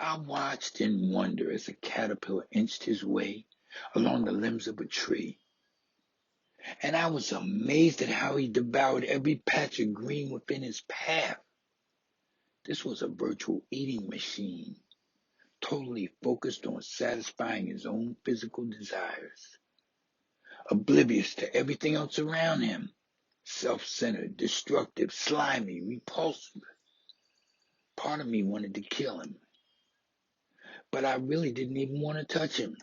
I watched in wonder as a caterpillar inched his way along the limbs of a tree, and I was amazed at how he devoured every patch of green within his path. This was a virtual eating machine, totally focused on satisfying his own physical desires, oblivious to everything else around him, self-centered, destructive, slimy, repulsive. Part of me wanted to kill him, but I really didn't even want to touch him.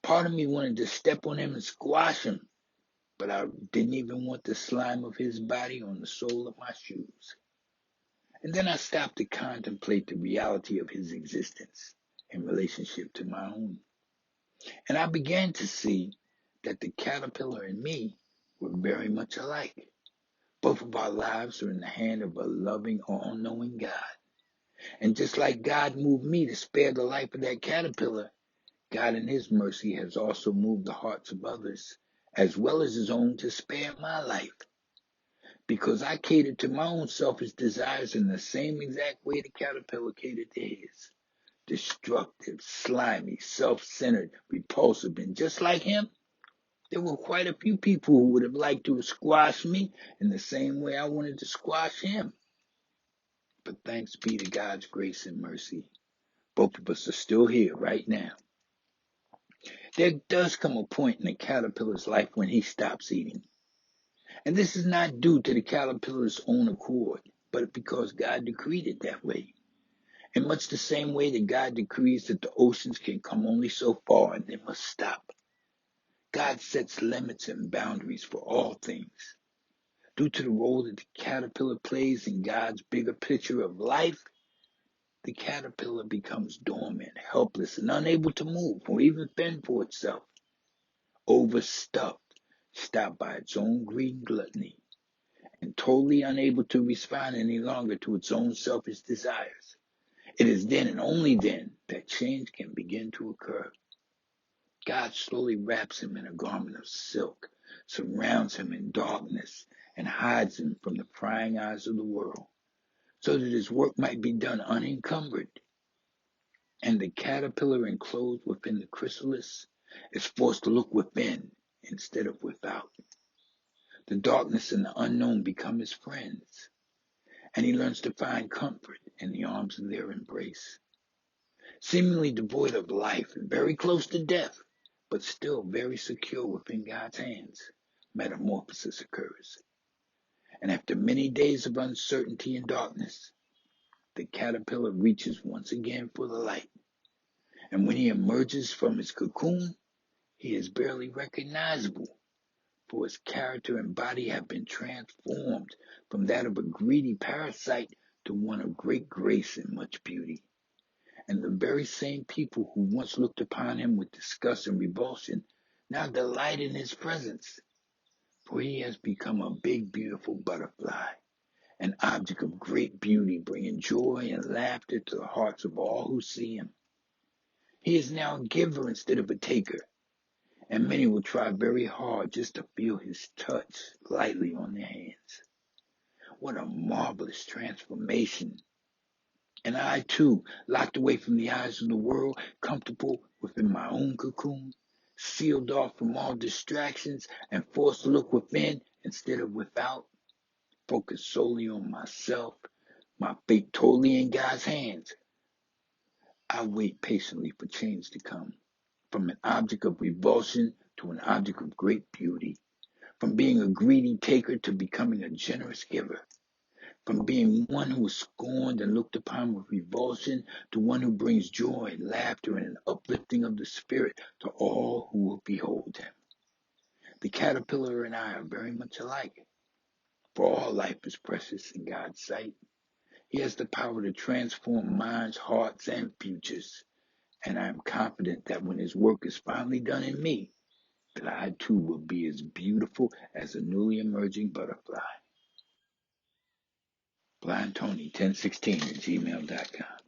Part of me wanted to step on him and squash him, but I didn't even want the slime of his body on the sole of my shoes. And then I stopped to contemplate the reality of his existence in relationship to my own. And I began to see that the caterpillar and me were very much alike. Both of our lives are in the hand of a loving, all-knowing God. And just like God moved me to spare the life of that caterpillar, God in his mercy has also moved the hearts of others, as well as his own, to spare my life. Because I catered to my own selfish desires in the same exact way the caterpillar catered to his. Destructive, slimy, self-centered, repulsive, and just like him, there were quite a few people who would have liked to have squashed me in the same way I wanted to squash him. But thanks be to God's grace and mercy, both of us are still here right now. There does come a point in a caterpillar's life when he stops eating. And this is not due to the caterpillar's own accord, but because God decreed it that way. In much the same way that God decrees that the oceans can come only so far and they must stop. God sets limits and boundaries for all things. Due to the role that the caterpillar plays in God's bigger picture of life, the caterpillar becomes dormant, helpless, and unable to move or even fend for itself. Overstuffed, stopped by its own greed and gluttony, and totally unable to respond any longer to its own selfish desires. It is then and only then that change can begin to occur. God slowly wraps him in a garment of silk, surrounds him in darkness, and hides him from the prying eyes of the world, so that his work might be done unencumbered. And the caterpillar enclosed within the chrysalis is forced to look within instead of without. The darkness and the unknown become his friends, and he learns to find comfort in the arms of their embrace. Seemingly devoid of life and very close to death, but still very secure within God's hands, metamorphosis occurs. And after many days of uncertainty and darkness, the caterpillar reaches once again for the light. And when he emerges from his cocoon, he is barely recognizable, for his character and body have been transformed from that of a greedy parasite to one of great grace and much beauty. And the very same people who once looked upon him with disgust and revulsion now delight in his presence, for he has become a big, beautiful butterfly, an object of great beauty, bringing joy and laughter to the hearts of all who see him. He is now a giver instead of a taker, and many will try very hard just to feel his touch lightly on their hands. What a marvelous transformation! And I, too, locked away from the eyes of the world, comfortable within my own cocoon, sealed off from all distractions, and forced to look within instead of without, focused solely on myself, my fate totally in God's hands. I wait patiently for change to come, from an object of revulsion to an object of great beauty, from being a greedy taker to becoming a generous giver, from being one who is scorned and looked upon with revulsion to one who brings joy, laughter, and an uplifting of the spirit to all who will behold him. The caterpillar and I are very much alike, for all life is precious in God's sight. He has the power to transform minds, hearts, and futures, and I am confident that when his work is finally done in me, that I too will be as beautiful as a newly emerging butterfly. BlindTony1016 at gmail.com.